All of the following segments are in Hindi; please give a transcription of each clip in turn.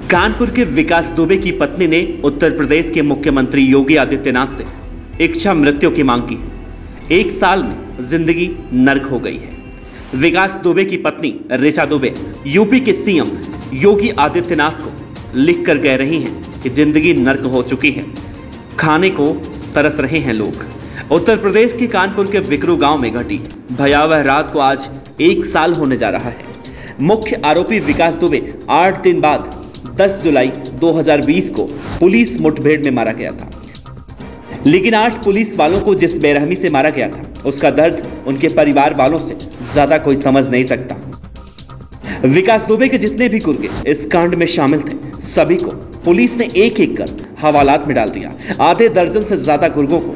कानपुर के विकास दुबे की पत्नी ने उत्तर प्रदेश के मुख्यमंत्री योगी आदित्यनाथ से इच्छा मृत्यु की मांग की। 1 साल में जिंदगी नर्क हो गई है। विकास दुबे की पत्नी ऋचा दुबे यूपी के सीएम योगी आदित्यनाथ को लिखकर कह रही हैं कि जिंदगी नर्क हो चुकी है, खाने को तरस रहे हैं लोग। उत्तर प्रदेश के कानपुर के विकरू गांव में घटी भयावह रात को आज 1 साल होने जा रहा है। मुख्य आरोपी विकास दुबे 8 दिन बाद 10 जुलाई 2020 को पुलिस मुठभेड़ में मारा गया था। लेकिन 8 पुलिस वालों को जिस बेरहमी से मारा गया था, उसका दर्द उनके परिवार वालों से ज्यादा कोई समझ नहीं सकता। विकास दुबे के जितने भी गुर्गे इस कांड में शामिल थे, सभी को पुलिस ने एक एक कर हवालात में डाल दिया। आधे दर्जन से ज्यादा गुर्गों को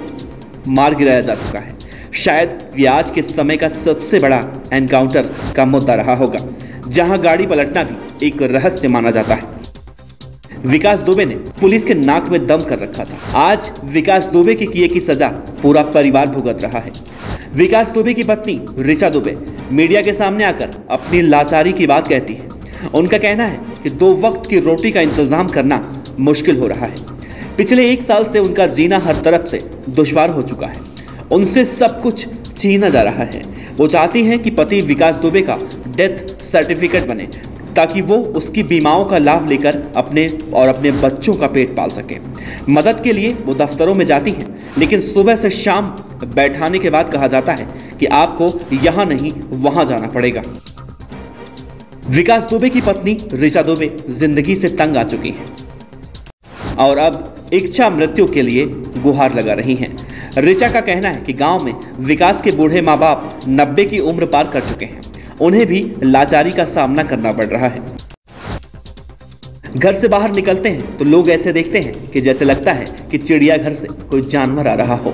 मार गिराया जा चुका है। शायद ये आज के समय का सबसे बड़ा एनकाउंटर का मुद्दा रहा होगा, जहां गाड़ी पलटना भी एक रहस्य माना जाता है। विकास दुबे ने पुलिस के नाक में दम कर रखा था। आज विकास दुबे के किए की सजा पूरा परिवार भुगत रहा है। विकास दुबे की पत्नी ऋचा दुबे मीडिया के सामने आकर अपनी लाचारी की बात कहती है। उनका कहना है कि 2 वक्त की रोटी का इंतजाम करना मुश्किल हो रहा है। पिछले 1 साल से उनका जीना हर तरफ से दुश्वार हो चुका है। उनसे सब कुछ छीना जा रहा है। वो चाहती हैं कि पति विकास दुबे का डेथ सर्टिफिकेट बने, ताकि वो उसकी बीमाओं का लाभ लेकर अपने और अपने बच्चों का पेट पाल सके। मदद के लिए वो दफ्तरों में जाती हैं, लेकिन सुबह से शाम बैठाने के बाद कहा जाता है कि आपको यहां नहीं वहां जाना पड़ेगा। विकास दुबे की पत्नी ऋचा दुबे जिंदगी से तंग आ चुकी हैं और अब इच्छा मृत्यु के लिए गुहार लगा रही हैं। ऋचा का कहना है कि गांव में विकास के बूढ़े माँ बाप 90 की उम्र पार कर चुके हैं। उन्हें भी लाचारी का सामना करना पड़ रहा है। घर से बाहर निकलते हैं तो लोग ऐसे देखते हैं कि जैसे लगता है कि चिड़ियाघर से कोई जानवर आ रहा हो।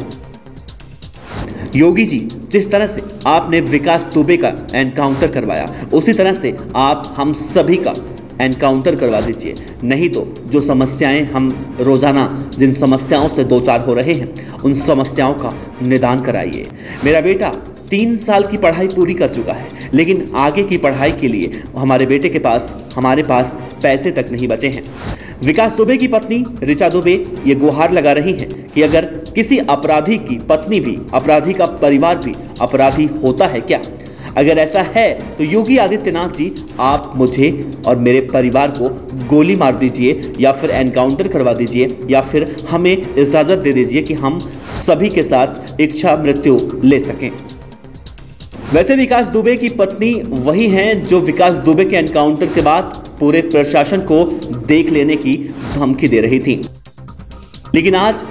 योगी जी, जिस तरह से आपने विकास दुबे का एनकाउंटर करवाया, उसी तरह से आप हम सभी का एनकाउंटर करवा दीजिए। नहीं तो जो समस्याएं हम रोजाना जिन समस्याओं से दो चार हो रहे हैं, उन समस्याओं का निदान कराइए। मेरा बेटा 3 साल की पढ़ाई पूरी कर चुका है, लेकिन आगे की पढ़ाई के लिए हमारे पास पैसे तक नहीं बचे हैं। विकास दुबे की पत्नी ऋचा दुबे ये गुहार लगा रही हैं कि अगर किसी अपराधी की पत्नी भी, अपराधी का परिवार भी अपराधी होता है क्या? अगर ऐसा है तो योगी आदित्यनाथ जी, आप मुझे और मेरे परिवार को गोली मार दीजिए, या फिर एनकाउंटर करवा दीजिए, या फिर हमें इजाजत दे दीजिए कि हम सभी के साथ इच्छा मृत्यु ले सकें। वैसे विकास दुबे की पत्नी वही हैं जो विकास दुबे के एनकाउंटर के बाद पूरे प्रशासन को देख लेने की धमकी दे रही थी। लेकिन आज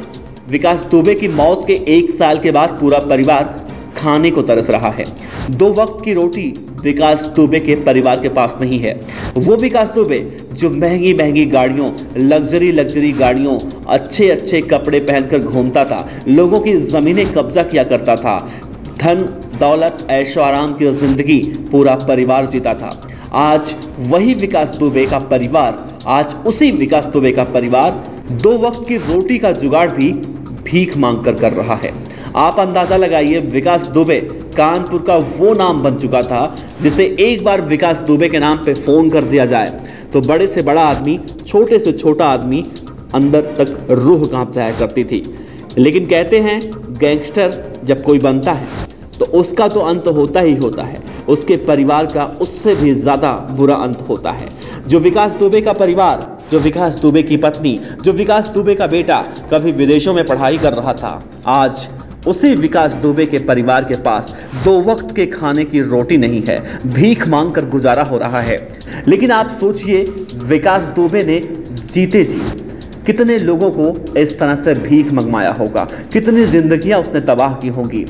विकास दुबे की मौत के 1 साल के बाद पूरा परिवार खाने को तरस रहा है। 2 वक्त की रोटी विकास दुबे के परिवार के पास नहीं है। वो विकास दुबे जो महंगी महंगी गाड़ियों, लग्जरी गाड़ियों, अच्छे कपड़े पहनकर घूमता था, लोगों की जमीनें कब्जा किया करता था, धन दौलत ऐशो आराम की जिंदगी पूरा परिवार जीता था, आज वही विकास दुबे का परिवार, आज उसी विकास दुबे का परिवार 2 वक्त की रोटी का जुगाड़ भी भीख मांग कर रहा है। आप अंदाजा लगाइए, विकास दुबे कानपुर का वो नाम बन चुका था जिसे एक बार विकास दुबे के नाम पे फोन कर दिया जाए तो बड़े से बड़ा आदमी, छोटे से छोटा आदमी अंदर तक रूह कांप जाया करती थी। लेकिन कहते हैं गैंगस्टर जब कोई बनता है तो उसका तो अंत होता ही होता है, उसके परिवार का उससे भी ज्यादा बुरा अंत होता है। जो विकास दुबे का परिवार, जो विकास दुबे की पत्नी, जो विकास दुबे का बेटा कभी विदेशों में पढ़ाई कर रहा था, आज उसी विकास दुबे के परिवार के पास 2 वक्त के खाने की रोटी नहीं है, भीख मांग कर गुजारा हो रहा है। लेकिन आप सोचिए, विकास दुबे ने जीते जी कितने लोगों को इस तरह से भीख मंगवाया होगा, कितनी जिंदगियां उसने तबाह की होंगी।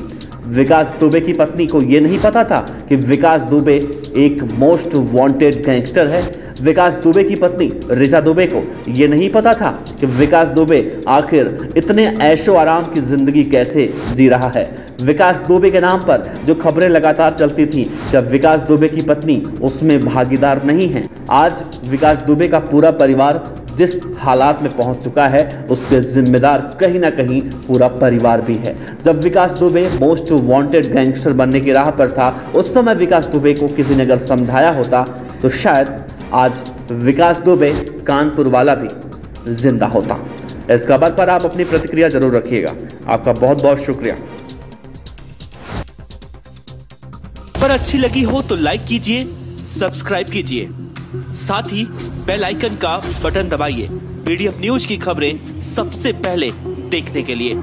विकास दुबे की पत्नी को यह नहीं पता था कि विकास दुबे एक मोस्ट वांटेड गैंगस्टर है। विकास दुबे की पत्नी ऋचा दुबे को यह नहीं पता था कि विकास दुबे आखिर इतने ऐशो आराम की जिंदगी कैसे जी रहा है। विकास दुबे के नाम पर जो खबरें लगातार चलती थी कि विकास दुबे की पत्नी उसमें भागीदार नहीं है, आज विकास दुबे का पूरा परिवार जिस हालात में पहुंच चुका है, उसके जिम्मेदार कहीं ना कहीं पूरा परिवार भी है। जब विकास दुबे मोस्ट वांटेड गैंगस्टर बनने की राह पर था, उस समय विकास दुबे को किसी ने अगर समझाया होता तो शायद आज विकास दुबे कानपुर वाला भी जिंदा होता। इस खबर पर आप अपनी प्रतिक्रिया जरूर रखिएगा। आपका बहुत बहुत शुक्रिया। पर अच्छी लगी हो तो लाइक कीजिए, सब्सक्राइब कीजिए, साथ ही बेल आइकन का बटन दबाइए। पीडीएफ न्यूज की खबरें सबसे पहले देखने के लिए।